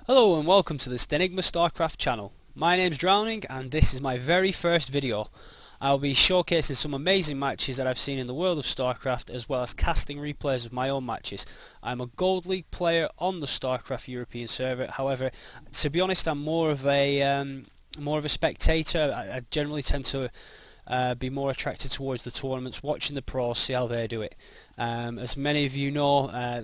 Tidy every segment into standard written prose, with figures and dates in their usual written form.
Hello and welcome to the Stenigma Starcraft channel. My name's Drowning and this is my very first video. I'll be showcasing some amazing matches that I've seen in the world of Starcraft, as well as casting replays of my own matches. I'm a Gold League player on the Starcraft European server. However, to be honest, I'm more of a spectator. I generally tend to be more attracted towards the tournaments, watching the pros, see how they do it. As many of you know,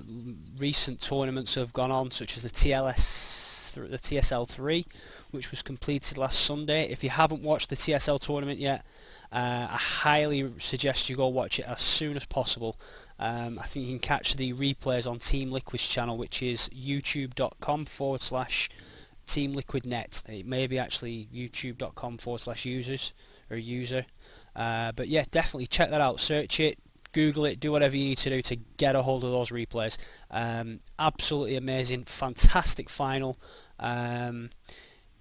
recent tournaments have gone on, such as the TSL3, which was completed last Sunday. If you haven't watched the TSL tournament yet, I highly suggest you go watch it as soon as possible. I think you can catch the replays on Team Liquid's channel, which is youtube.com/Team Liquid Net. It may be actually youtube.com/users or user. But yeah, definitely check that out. Search it, Google it, do whatever you need to do to get a hold of those replays. Absolutely amazing, fantastic final.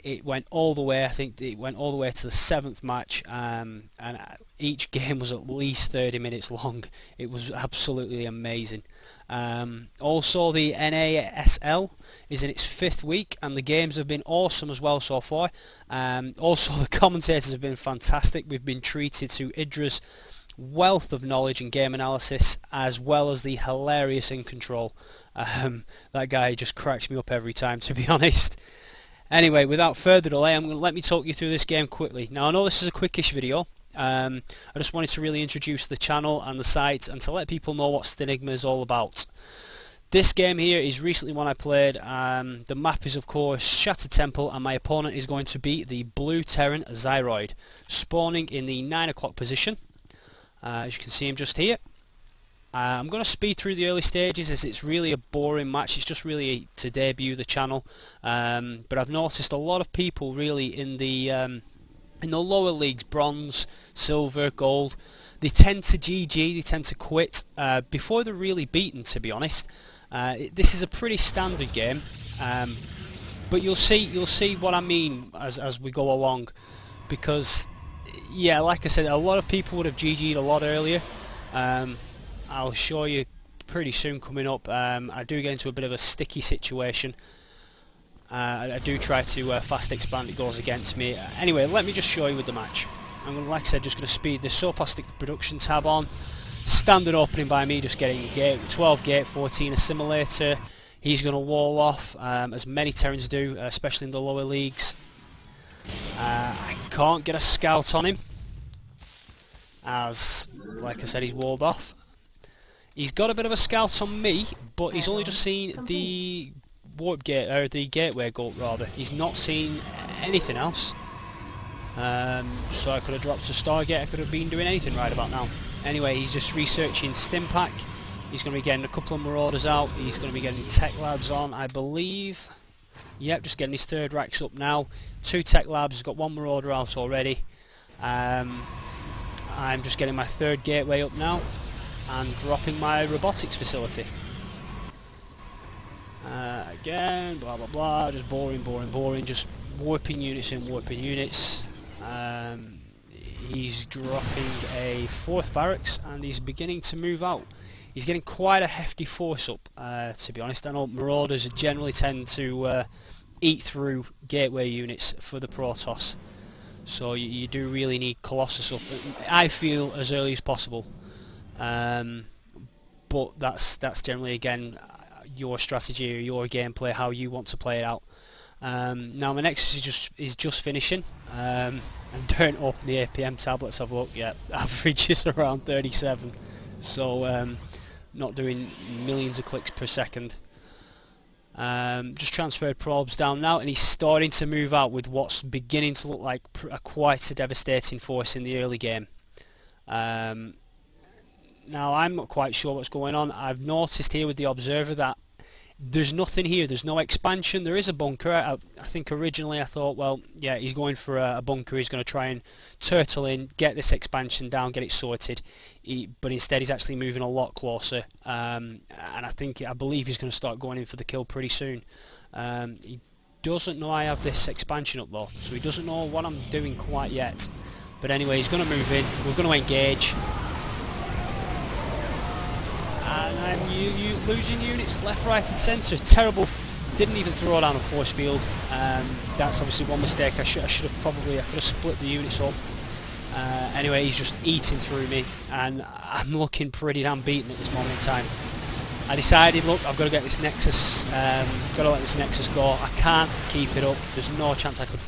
It went all the way. I think it went all the way to the 7th match, and each game was at least 30 minutes long. It was absolutely amazing. Also, the NASL is in its 5th week, and the games have been awesome as well so far. Also, the commentators have been fantastic. We've been treated to Idra's wealth of knowledge and game analysis, as well as the hilarious In Control. That guy just cracks me up every time, to be honest. Anyway, without further delay, let me talk you through this game quickly. Now, I know this is a quickish video. I just wanted to really introduce the channel and the site, and to let people know what Stenigma is all about. This game here is recently one I played. The map is, of course, Shattered Temple, and my opponent is going to be the Blue Terran Zyroid, spawning in the 9 o'clock position. As you can see him just here. I'm going to speed through the early stages, as it's really a boring match. It's just really to debut the channel. But I've noticed a lot of people really in the lower leagues, bronze, silver, gold, they tend to GG, they tend to quit before they're really beaten, to be honest. This is a pretty standard game, but you'll see what I mean as we go along, because yeah, like I said, a lot of people would have GG'd a lot earlier. I'll show you pretty soon coming up. I do get into a bit of a sticky situation. I do try to fast expand, it goes against me. Anyway, let me just show you with the match. I'm going to, like I said, just going to speed this up. I'll stick the production tab on. Standard opening by me, just getting a gate, 12 gate, 14 assimilator. He's going to wall off, as many Terrans do, especially in the lower leagues. I can't get a scout on him, as, like I said, he's walled off. He's got a bit of a scout on me, but he's only just seen the warp gate, or the gateway goat rather. He's not seen anything else. So I could have dropped a Stargate, I could have been doing anything right about now. Anyway, he's just researching Stimpack. He's going to be getting a couple of Marauders out. He's going to be getting Tech Labs on, I believe. Yep, just getting his 3rd racks up now. 2 Tech Labs, he's got 1 Marauder out already. I'm just getting my 3rd gateway up now, and dropping my robotics facility. Again, blah blah blah, just boring, just warping units in, warping units. He's dropping a 4th barracks, and he's beginning to move out. He's getting quite a hefty force up, to be honest. I know Marauders generally tend to eat through gateway units for the Protoss, so you do really need Colossus up, I feel, as early as possible. But that's generally, again, your strategy or your gameplay, how you want to play it out. Now my Nexus is just finishing. And don't open the APM tab, let's have a look. Yeah, average is around 37, so not doing millions of clicks per second. Just transferred probes down now, and he's starting to move out with what's beginning to look like quite a devastating force in the early game. Now, I'm not quite sure what's going on. I've noticed here with the Observer that there's nothing here. There's no expansion. There is a bunker. I think originally I thought, well, yeah, he's going for a bunker. He's going to try and turtle in, get this expansion down, get it sorted. But instead he's actually moving a lot closer. And I believe he's going to start going in for the kill pretty soon. He doesn't know I have this expansion up though, so he doesn't know what I'm doing quite yet. But anyway, he's going to move in. We're going to engage. And I'm losing units left, right and centre. Terrible didn't even throw down a force field. That's obviously one mistake. I could have split the units up. Anyway, he's just eating through me, and I'm looking pretty damn beaten at this moment in time. I decided, look, I've got to get this Nexus, got to let this Nexus go. I can't keep it up. There's no chance I could,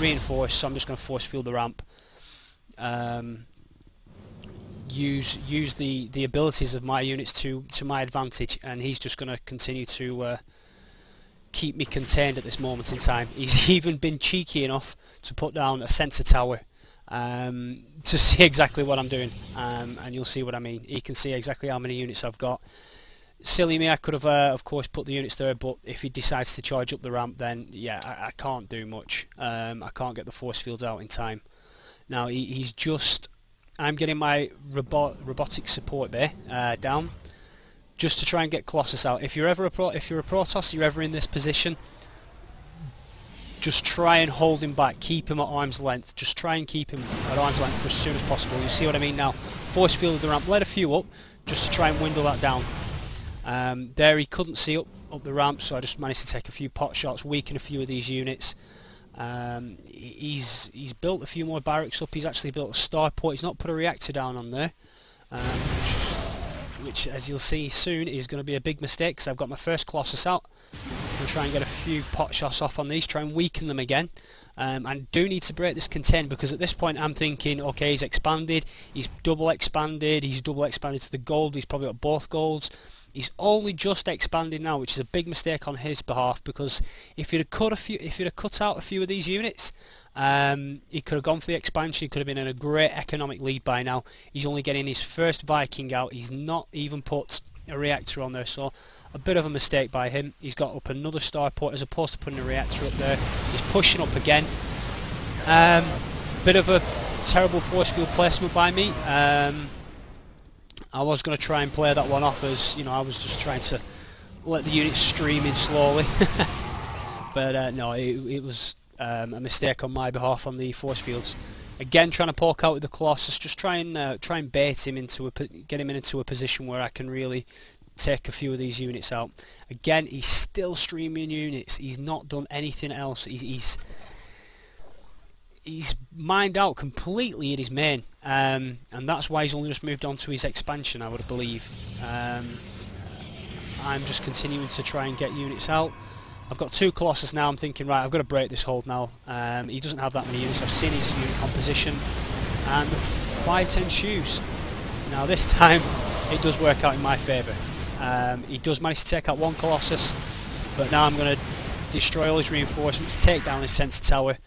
reinforce. So I'm just going to force field the ramp. Use the abilities of my units to my advantage, and he's just going to continue to keep me contained at this moment in time. He's even been cheeky enough to put down a sensor tower to see exactly what I'm doing, and you'll see what I mean. He can see exactly how many units I've got. Silly me, I could have of course put the units there, but if he decides to charge up the ramp, then yeah, I can't do much. I can't get the force fields out in time. Now he's just, I'm getting my robotic support bay down, just to try and get Colossus out. If you're a Protoss, you're ever in this position, just try and hold him back, keep him at arm's length. Just try and keep him at arm's length for as soon as possible. You see what I mean now? Force field the ramp, let a few up, just to try and windle that down. There he couldn't see up the ramp, so I just managed to take a few pot shots, weaken a few of these units. He's built a few more barracks up. He's actually built a starport. He's not put a reactor down on there, which as you'll see soon is going to be a big mistake, because I've got my first Colossus out. I'm going to try and get a few pot shots off on these, try and weaken them again. I do need to break this contain, because at this point I'm thinking, okay, he's expanded, he's double expanded to the gold, he's probably got both golds. He's only just expanded now, which is a big mistake on his behalf, because if he'd have cut out a few of these units, he could have gone for the expansion. He could have been in a great economic lead by now. He's only getting his first Viking out. He's not even put a reactor on there, so a bit of a mistake by him. He's got up another starport as opposed to putting a reactor up there. He's pushing up again. Bit of a terrible force field placement by me. I was going to try and play that one off as, I was just trying to let the units stream in slowly. But no, it was a mistake on my behalf on the force fields. Again, trying to poke out with the Colossus, just try and bait him get him into a position where I can really take a few of these units out. Again, he's still streaming units. He's not done anything else. He's mined out completely in his main, and that's why he's only just moved on to his expansion, I would believe. I'm just continuing to try and get units out. I've got 2 Colossus now. I'm thinking, right, I've got to break this hold now. He doesn't have that many units. I've seen his unit composition, and the fight ensues. Now this time it does work out in my favour. He does manage to take out 1 Colossus, but now I'm going to destroy all his reinforcements, take down his sensor tower.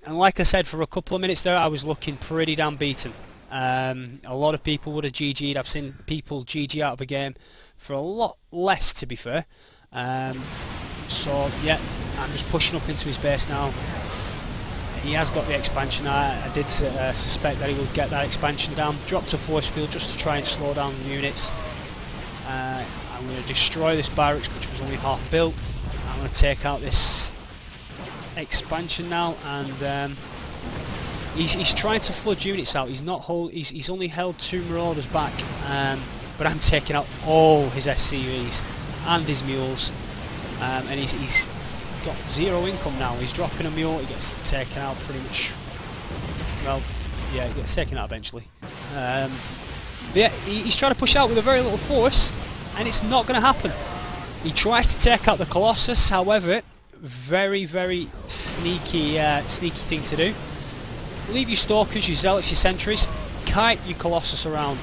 And like I said, for a couple of minutes there I was looking pretty damn beaten. A lot of people would have GG'd. I've seen people GG out of a game for a lot less, to be fair. So yeah, I'm just pushing up into his base now. He has got the expansion. I did suspect that he would get that expansion down. Dropped a force field just to try and slow down the units. I'm going to destroy this barracks, which was only half built. I'm going to take out this expansion now, and he's trying to flood units out. He's only held 2 Marauders back, but I'm taking out all his SCVs and his mules, and he's got 0 income now. He's dropping a mule, he gets taken out pretty much. Well, yeah, he gets taken out eventually. But yeah, he's trying to push out with a very little force, and it's not going to happen. He tries to take out the Colossus, however, very, very sneaky thing to do. Leave your Stalkers, your Zealots, your Sentries, kite your Colossus around.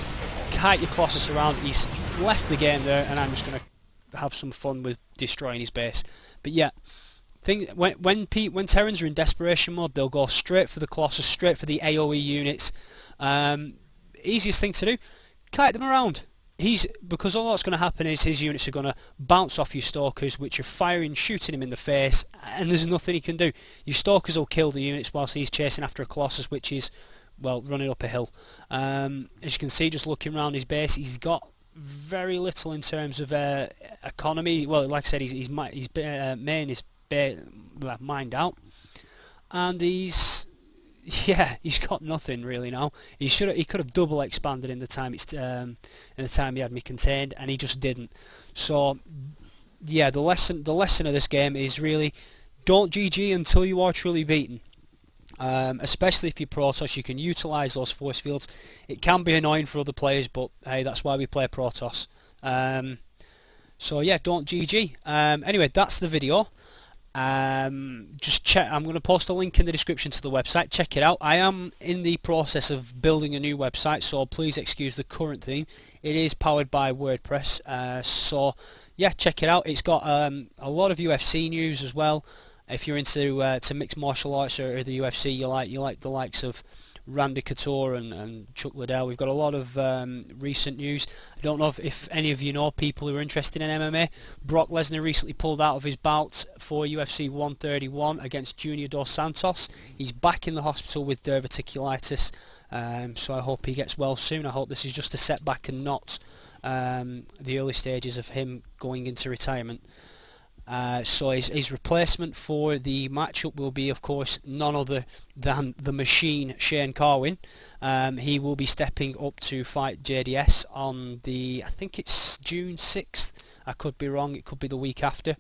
He's left the game there, and I'm just going to have some fun with destroying his base. But yeah, when Terrans are in desperation mode, they'll go straight for the Colossus, straight for the AoE units. Easiest thing to do, kite them around. Because all that's going to happen is his units are going to bounce off your Stalkers, which are firing, shooting him in the face, and there's nothing he can do. Your Stalkers will kill the units whilst he's chasing after a Colossus, which is, well, running up a hill. As you can see, just looking around his base, he's got very little in terms of economy. Well, like I said, his main is mined out, and he's got nothing really now. He could have double expanded in the time he had me contained, and he just didn't. So yeah, the lesson of this game is really don't GG until you are truly beaten. Especially if you're Protoss, you can utilise those force fields. It can be annoying for other players, but hey, that's why we play Protoss. So yeah, don't GG. Anyway, that's the video. Just check. I'm going to post a link in the description to the website. Check it out. I am in the process of building a new website, so please excuse the current theme. It is powered by WordPress. So yeah, check it out. It's got a lot of UFC news as well. If you're into to mixed martial arts or the UFC, you like the likes of Randy Couture and Chuck Liddell. We've got a lot of recent news. I don't know if any of you know people who are interested in MMA. Brock Lesnar recently pulled out of his bout for UFC 131 against Junior Dos Santos. He's back in the hospital with diverticulitis, so I hope he gets well soon. I hope this is just a setback and not the early stages of him going into retirement. So his replacement for the matchup will be, of course, none other than the machine Shane Carwin. He will be stepping up to fight JDS on I think it's June 6th. I could be wrong. It could be the week after.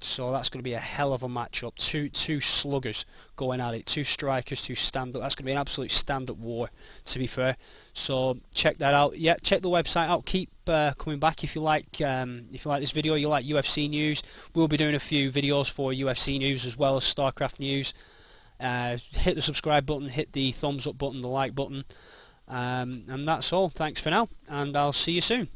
So that's going to be a hell of a matchup. Two sluggers going at it. Two strikers, two stand-up. That's going to be an absolute stand-up war, to be fair. So check that out. Yeah, check the website out. Keep coming back if you like this video. You like UFC news. We'll be doing a few videos for UFC news as well as Starcraft news. Hit the subscribe button. Hit the thumbs up button. The like button. And that's all. Thanks for now, and I'll see you soon.